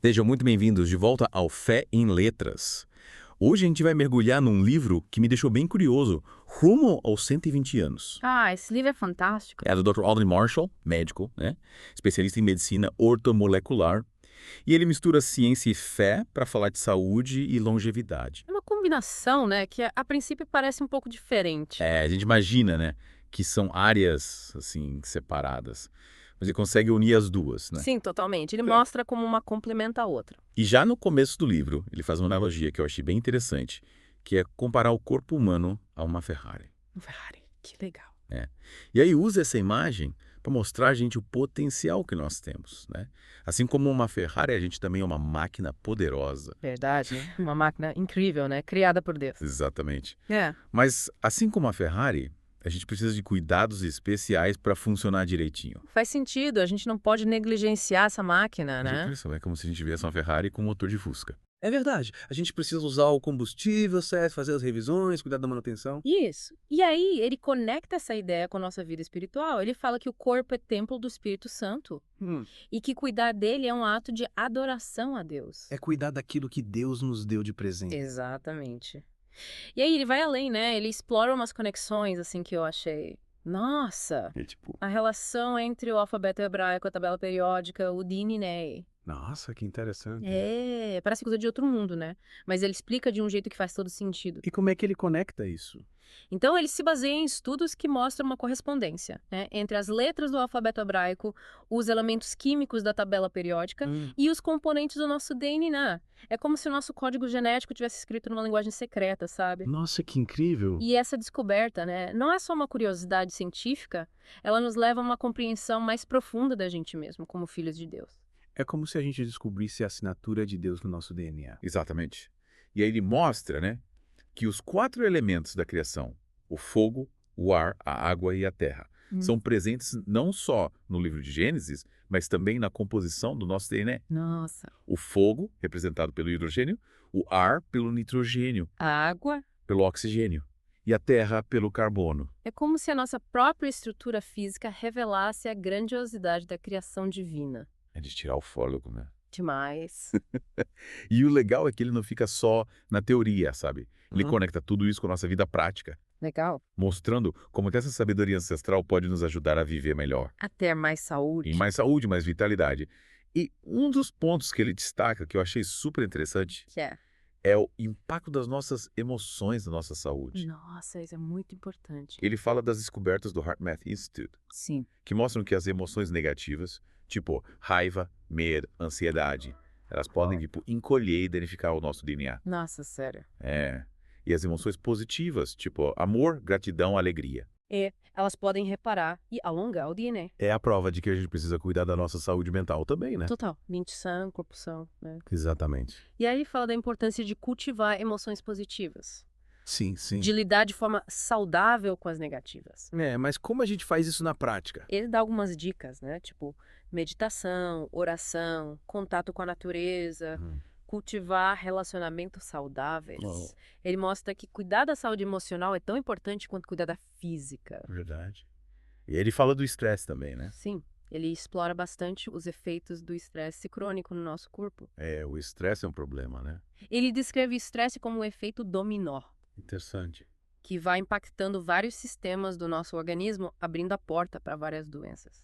Sejam muito bem-vindos de volta ao Fé em Letras. Hoje a gente vai mergulhar num livro que me deixou bem curioso, Rumo aos 120 anos. Ah, esse livro é fantástico. É do Dr. Aldrin Marshall, médico, né? Especialista em medicina ortomolecular. E ele mistura ciência e fé para falar de saúde e longevidade. É uma combinação, né, que a princípio parece um pouco diferente. A gente imagina, né, que são áreas, assim, separadas. Mas ele consegue unir as duas, né? Sim, totalmente. Ele mostra como uma complementa a outra. E já no começo do livro, ele faz uma analogia que eu achei bem interessante, que é comparar o corpo humano a uma Ferrari. Um Ferrari, que legal. E aí usa essa imagem para mostrar a gente o potencial que nós temos, né? Assim como uma Ferrari, a gente também é uma máquina poderosa. Verdade, né? Uma máquina incrível, né? Criada por Deus. Exatamente. É. Mas assim como a Ferrari, a gente precisa de cuidados especiais para funcionar direitinho. Faz sentido, a gente não pode negligenciar essa máquina, né? É como se a gente viesse uma Ferrari com motor de Fusca. É verdade. A gente precisa usar o combustível certo, fazer as revisões, cuidar da manutenção. Isso. E aí, ele conecta essa ideia com a nossa vida espiritual. Ele fala que o corpo é templo do Espírito Santo e que cuidar dele é um ato de adoração a Deus. É cuidar daquilo que Deus nos deu de presente. Exatamente. E aí ele vai além, né? Ele explora umas conexões, assim, que eu achei... Nossa! É tipo, A relação entre o alfabeto hebraico, a tabela periódica, o Din e Ney. Nossa, que interessante. Parece coisa de outro mundo, né? Mas ele explica de um jeito que faz todo sentido. E como é que ele conecta isso? Então, ele se baseia em estudos que mostram uma correspondência, né, entre as letras do alfabeto hebraico, os elementos químicos da tabela periódica e os componentes do nosso DNA. É como se o nosso código genético tivesse escrito numa linguagem secreta, sabe? Nossa, que incrível. E essa descoberta, né, não é só uma curiosidade científica, ela nos leva a uma compreensão mais profunda da gente mesmo, como filhos de Deus. É como se a gente descobrisse a assinatura de Deus no nosso DNA. exatamente. E aí ele mostra, né, que os 4 elementos da criação, o fogo, o ar, a água e a terra, são presentes não só no livro de Gênesis, mas também na composição do nosso DNA. Nossa. O fogo, representado pelo hidrogênio, o ar pelo nitrogênio, A água pelo oxigênio, e a terra pelo carbono. é como se a nossa própria estrutura física revelasse a grandiosidade da criação divina. É de tirar o fôlego, né? Demais. E o legal é que ele não fica só na teoria, sabe? Ele conecta tudo isso com a nossa vida prática, Legal. mostrando como que essa sabedoria ancestral pode nos ajudar a viver melhor. A ter mais saúde. E mais saúde, mais vitalidade. E um dos pontos que ele destaca, que eu achei super interessante, Que é. é o impacto das nossas emoções na nossa saúde. Nossa, isso é muito importante. Ele fala das descobertas do HeartMath Institute, Sim. que mostram que as emoções negativas, tipo raiva, medo, ansiedade, elas podem tipo, encolher e danificar o nosso DNA. Nossa, sério. E as emoções positivas, tipo amor, gratidão, alegria. Elas podem reparar e alongar o DNA. É a prova de que a gente precisa cuidar da nossa saúde mental também, né? Total. Mente sã, corpo são, né? Exatamente. E aí fala da importância de cultivar emoções positivas. Sim, sim. De lidar de forma saudável com as negativas. Mas como a gente faz isso na prática? Ele dá algumas dicas, né? Tipo, meditação, oração, contato com a natureza, cultivar relacionamentos saudáveis. Oh. Ele mostra que cuidar da saúde emocional é tão importante quanto cuidar da física. Verdade. E ele fala do estresse também, né? Sim, ele explora bastante os efeitos do estresse crônico no nosso corpo. O estresse é um problema, né? Ele descreve o estresse como um efeito dominó, Interessante. que vai impactando vários sistemas do nosso organismo, abrindo a porta para várias doenças.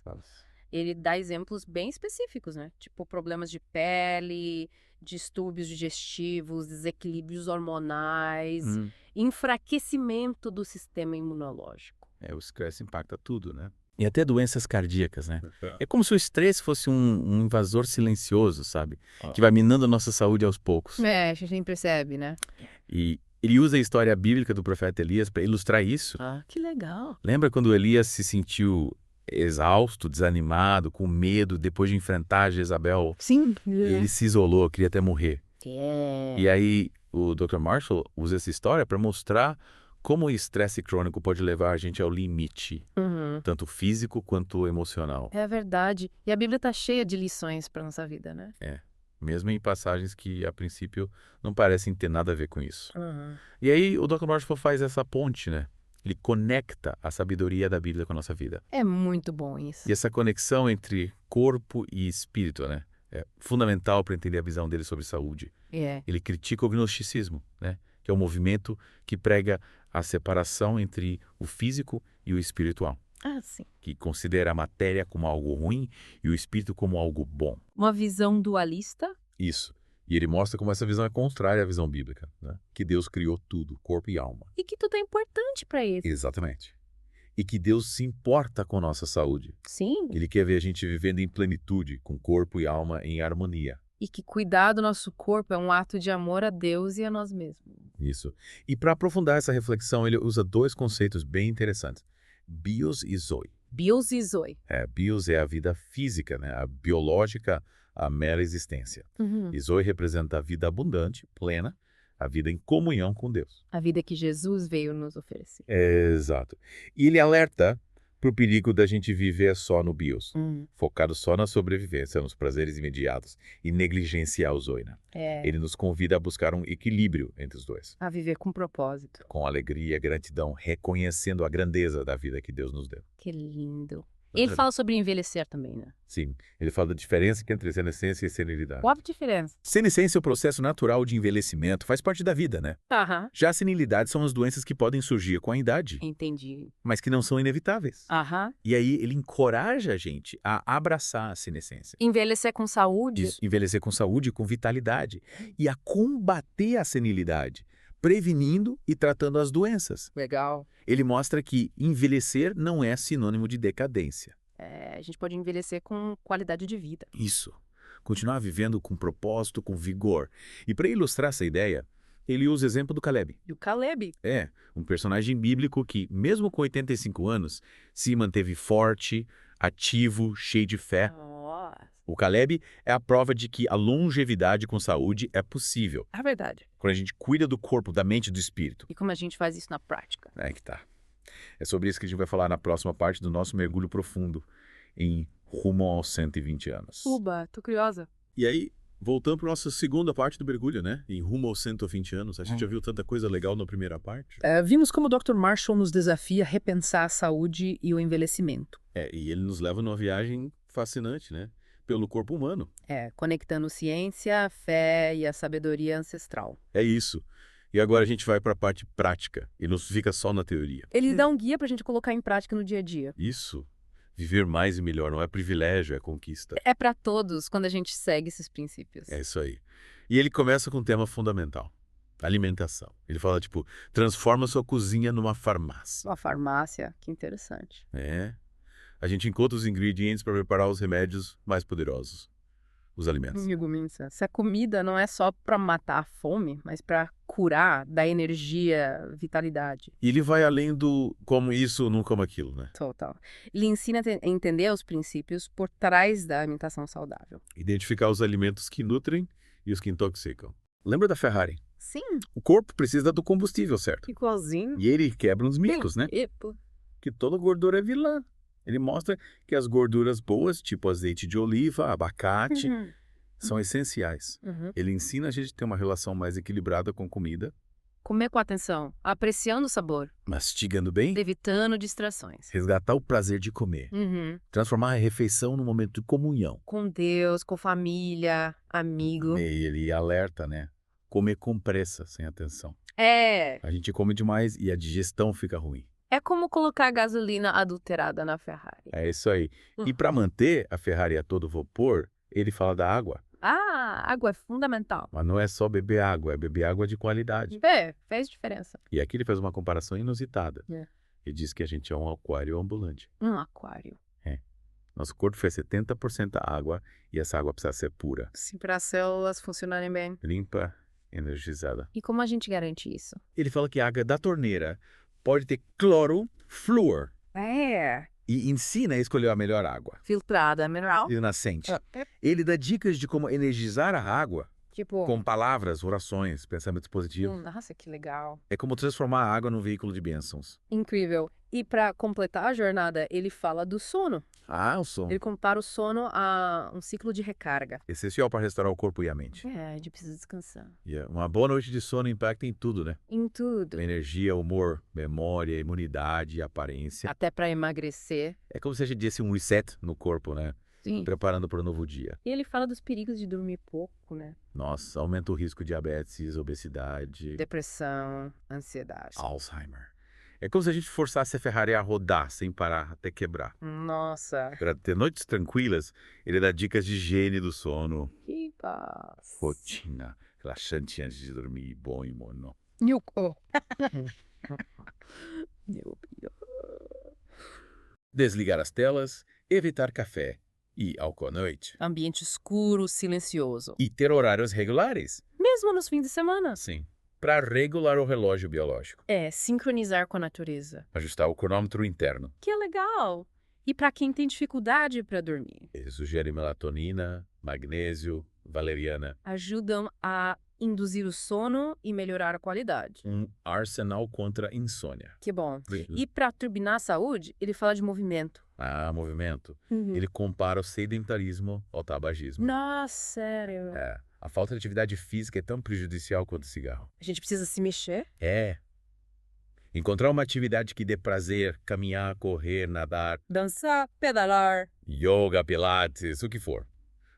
Ele dá exemplos bem específicos, né? Tipo problemas de pele, distúrbios digestivos, desequilíbrios hormonais, enfraquecimento do sistema imunológico. O estresse impacta tudo, né? E até doenças cardíacas, né? É como se o estresse fosse um invasor silencioso, sabe? Que vai minando a nossa saúde aos poucos. A gente nem percebe, né? E ele usa a história bíblica do profeta Elias para ilustrar isso. Ah, que legal. Lembra quando Elias se sentiu exausto, desanimado, com medo, depois de enfrentar Jezabel? Sim. Ele se isolou, queria até morrer. E aí o Dr. Marshall usa essa história para mostrar como o estresse crônico pode levar a gente ao limite, tanto físico quanto emocional. É verdade. E a Bíblia está cheia de lições para nossa vida, né? Mesmo em passagens que, a princípio, não parecem ter nada a ver com isso. E aí o Dr. Marshall faz essa ponte, né? Ele conecta a sabedoria da Bíblia com a nossa vida. É muito bom isso. E essa conexão entre corpo e espírito, né? É fundamental para entender a visão dele sobre saúde. É. Ele critica o gnosticismo, né? Que é um movimento que prega a separação entre o físico e o espiritual, Ah, sim. que considera a matéria como algo ruim e o espírito como algo bom. Uma visão dualista? Isso. E ele mostra como essa visão é contrária à visão bíblica, né? Que Deus criou tudo, corpo e alma. E que tudo é importante para ele. Exatamente. E que Deus se importa com nossa saúde. Sim. Ele quer ver a gente vivendo em plenitude, com corpo e alma em harmonia. E que cuidar do nosso corpo é um ato de amor a Deus e a nós mesmos. Isso. E para aprofundar essa reflexão, ele usa dois conceitos bem interessantes. Bios e zoe. Bios e Zoe. Bios é a vida física, né? A biológica, a mera existência. E zoe representa a vida abundante, plena, a vida em comunhão com Deus. A vida que Jesus veio nos oferecer. Exato. E ele alerta para o perigo da gente viver só no bios, focado só na sobrevivência, nos prazeres imediatos e negligenciar o zoe, né? Ele nos convida a buscar um equilíbrio entre os dois, A viver com propósito. com alegria, gratidão, reconhecendo a grandeza da vida que Deus nos deu. Que lindo. Ele fala sobre envelhecer também, né? Sim, ele fala da diferença entre senescência e senilidade. Qual a diferença? Senescência é o processo natural de envelhecimento, faz parte da vida, né? Aham. Já a senilidade são as doenças que podem surgir com a idade, Entendi. mas que não são inevitáveis. Aham. E aí ele encoraja a gente a abraçar a senescência. Envelhecer com saúde. Isso, envelhecer com saúde, com vitalidade. E a combater a senilidade, prevenindo e tratando as doenças. Legal. Ele mostra que envelhecer não é sinônimo de decadência. A gente pode envelhecer com qualidade de vida. Isso. Continuar vivendo com propósito, com vigor. E para ilustrar essa ideia, ele usa o exemplo do Caleb. E o Caleb? Um personagem bíblico que, mesmo com 85 anos, se manteve forte, ativo, cheio de fé. Nossa. O Caleb é a prova de que a longevidade com saúde é possível, É verdade. quando a gente cuida do corpo, da mente e do espírito. E como a gente faz isso na prática? É que tá. É sobre isso que a gente vai falar na próxima parte do nosso mergulho profundo em Rumo aos 120 anos. Uba, tô curiosa. E aí, voltando para nossa segunda parte do mergulho, né? Em rumo aos 120 anos. A gente já viu tanta coisa legal na primeira parte. Vimos como o Dr. Marshall nos desafia a repensar a saúde e o envelhecimento. E ele nos leva numa viagem fascinante, né? Pelo corpo humano. Conectando ciência, fé e a sabedoria ancestral. É isso. E agora a gente vai para a parte prática e não fica só na teoria. Ele dá um guia pra gente colocar em prática no dia a dia. Isso. Viver mais e melhor não é privilégio, é conquista. É pra todos quando a gente segue esses princípios. É isso aí. E ele começa com um tema fundamental. Alimentação. Ele fala, tipo, transforma sua cozinha numa farmácia. Uma farmácia, que interessante. A gente encontra os ingredientes para preparar os remédios mais poderosos. Os alimentos. Amigo Minsa, essa comida não é só pra matar a fome, mas pra curar, dar energia, vitalidade. E ele vai além do como isso, não como aquilo, né? Total. Ele ensina a entender os princípios por trás da alimentação saudável. Identificar os alimentos que nutrem e os que intoxicam. Lembra da Ferrari? Sim, O corpo precisa do combustível, certo? igualzinho. E ele quebra uns mitos, né? Que toda gordura é vilã. Ele mostra que as gorduras boas, tipo azeite de oliva, abacate, são essenciais. Ele ensina a gente a ter uma relação mais equilibrada com comida, Comer com atenção, apreciando o sabor, mastigando bem, evitando distrações. resgatar o prazer de comer, transformar a refeição num momento de comunhão. Com Deus, com família, amigo. E ele alerta, né? Comer com pressa, sem atenção. É A gente come demais e a digestão fica ruim. como colocar gasolina adulterada na Ferrari. É isso aí. E para manter a Ferrari a todo vapor, ele fala da água. Água é fundamental. Mas não é só beber água, é beber água de qualidade. Fez diferença. E aqui ele faz uma comparação inusitada. É. Ele diz que a gente é um aquário ambulante. Um aquário. Nosso corpo é 70% água e essa água precisa ser pura, Sim, para as células funcionarem bem. limpa, energizada. E como a gente garante isso? Ele fala que a água da torneira pode ter cloro, flúor. E ensina a escolher a melhor água. Filtrada, mineral. E o nascente. Ele dá dicas de como energizar a água Tipo, com palavras, orações, pensamentos positivos. nossa, que legal. É como transformar a água num veículo de bênçãos. Incrível. E para completar a jornada, ele fala do sono. O som. Ele compara o sono a um ciclo de recarga. Essencial para restaurar o corpo e a mente. A gente precisa descansar. Uma boa noite de sono impacta em tudo, né? Em tudo. Energia, humor, memória, imunidade, aparência. Até para emagrecer. É como se a gente desse um reset no corpo, né? Sim. preparando para o novo dia. E ele fala dos perigos de dormir pouco, né? Nossa, aumenta o risco de diabetes, obesidade, Depressão, ansiedade. Alzheimer. É como se a gente forçasse a Ferrari a rodar sem parar até quebrar. Nossa, Para ter noites tranquilas, ele dá dicas de higiene do sono, que paz. rotina, relaxante antes de dormir, bom e mono. Desligar as telas, evitar café e álcool à noite. Ambiente escuro, silencioso. E ter horários regulares. Mesmo nos fins de semana. Sim. Para regular o relógio biológico. É, sincronizar com a natureza. Ajustar o cronômetro interno. Que é legal. E para quem tem dificuldade para dormir, Ele sugere melatonina, magnésio, valeriana. ajudam a induzir o sono e melhorar a qualidade. Um arsenal contra insônia. Que bom. E para turbinar a saúde, ele fala de movimento. Movimento. Ele compara o sedentarismo ao tabagismo. Nossa, sério. É, a falta de atividade física é tão prejudicial quanto o cigarro. A gente precisa se mexer? É. Encontrar uma atividade que dê prazer, caminhar, correr, nadar, Dançar, pedalar. yoga, pilates, o que for.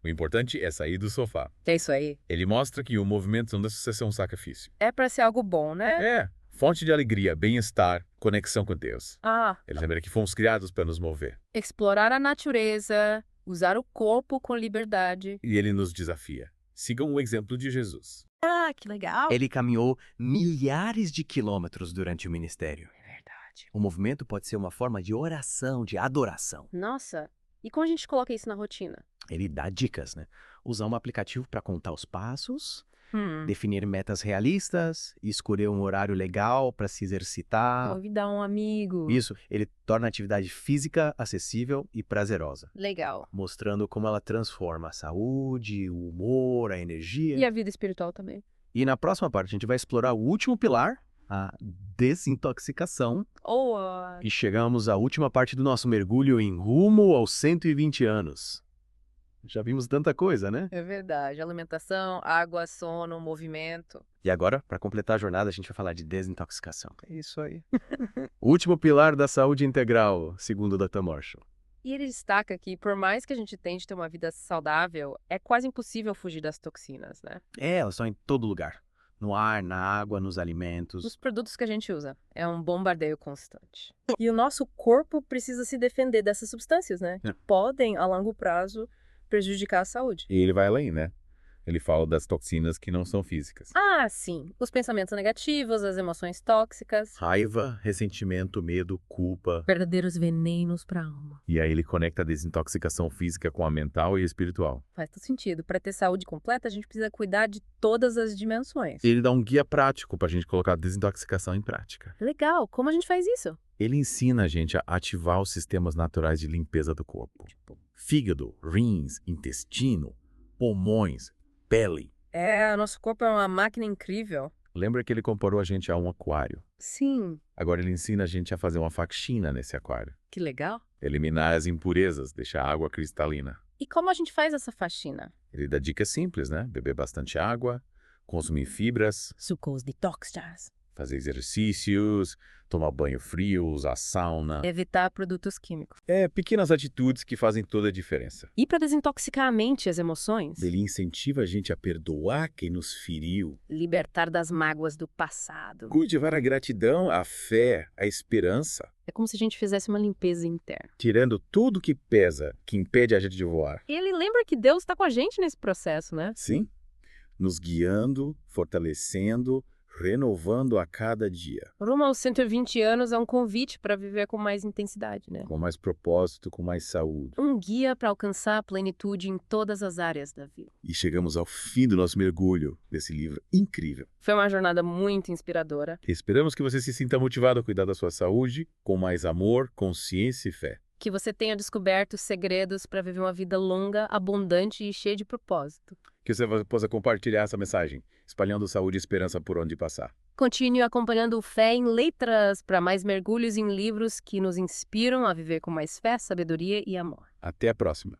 O importante é sair do sofá. É isso aí. Ele mostra que o movimento não deve ser um sacrifício. É para ser algo bom, né? É, fonte de alegria, bem-estar, conexão com Deus. Ele lembra que fomos criados para nos mover. Explorar a natureza, usar o corpo com liberdade. E ele nos desafia. Sigam o exemplo de Jesus. Ah, que legal. Ele caminhou milhares de quilômetros durante o ministério. É verdade. O movimento pode ser uma forma de oração, de adoração. Nossa, e como a gente coloca isso na rotina? Ele dá dicas, né? Usar um aplicativo para contar os passos, Hum. definir metas realistas, escolher um horário legal para se exercitar. Convidar um amigo. Isso, ele torna a atividade física acessível e prazerosa, Legal. mostrando como ela transforma a saúde, o humor, a energia. E a vida espiritual também. E na próxima parte a gente vai explorar o último pilar, a desintoxicação. Ou E chegamos à última parte do nosso mergulho em rumo aos 120 anos. Já vimos tanta coisa, né? É verdade. Alimentação, água, sono, movimento. E agora, para completar a jornada, a gente vai falar de desintoxicação. É isso aí. O último pilar da saúde integral, segundo o Dr. Marshall. E ele destaca que, por mais que a gente tente ter uma vida saudável, é quase impossível fugir das toxinas, né? É, elas estão em todo lugar. No ar, na água, nos alimentos. Nos produtos que a gente usa. É um bombardeio constante. E o nosso corpo precisa se defender dessas substâncias, né? Que podem, a longo prazo, prejudicar a saúde. E ele vai além, né? Ele fala das toxinas que não são físicas. Ah, sim. Os pensamentos negativos, as emoções tóxicas. Raiva, ressentimento, medo, culpa. Verdadeiros venenos para a alma. E aí ele conecta a desintoxicação física com a mental e espiritual. Faz todo sentido. Para ter saúde completa, a gente precisa cuidar de todas as dimensões. Ele dá um guia prático para a gente colocar a desintoxicação em prática. Legal. Como a gente faz isso? Ele ensina a gente a ativar os sistemas naturais de limpeza do corpo. Fígado, rins, intestino, pulmões, pele. É, nosso corpo é uma máquina incrível. Lembra que ele comparou a gente a um aquário? Sim. Agora ele ensina a gente a fazer uma faxina nesse aquário. Que legal. Eliminar as impurezas, deixar a água cristalina. E como a gente faz essa faxina? Ele dá dicas simples, né? Beber bastante água, consumir fibras, Sucos detox. fazer exercícios, tomar banho frio, usar sauna. Evitar produtos químicos. Pequenas atitudes que fazem toda a diferença. E para desintoxicar a mente e as emoções? Ele incentiva a gente a perdoar quem nos feriu, Libertar das mágoas do passado. cultivar a gratidão, a fé, a esperança, É como se a gente fizesse uma limpeza interna. tirando tudo que pesa, que impede a gente de voar. E ele lembra que Deus está com a gente nesse processo, né? Sim? Nos guiando, fortalecendo, renovando a cada dia, Rumo aos 120 anos é um convite para viver com mais intensidade, né? com mais propósito, com mais saúde. Um guia para alcançar a plenitude em todas as áreas da vida. E chegamos ao fim do nosso mergulho desse livro incrível. Foi uma jornada muito inspiradora. Esperamos que você se sinta motivado a cuidar da sua saúde com mais amor, consciência e fé. Que você tenha descoberto segredos para viver uma vida longa, abundante e cheia de propósito. Que você possa compartilhar essa mensagem, espalhando saúde e esperança por onde passar. Continue acompanhando o Fé em Letras para mais mergulhos em livros que nos inspiram a viver com mais fé, sabedoria e amor. Até a próxima.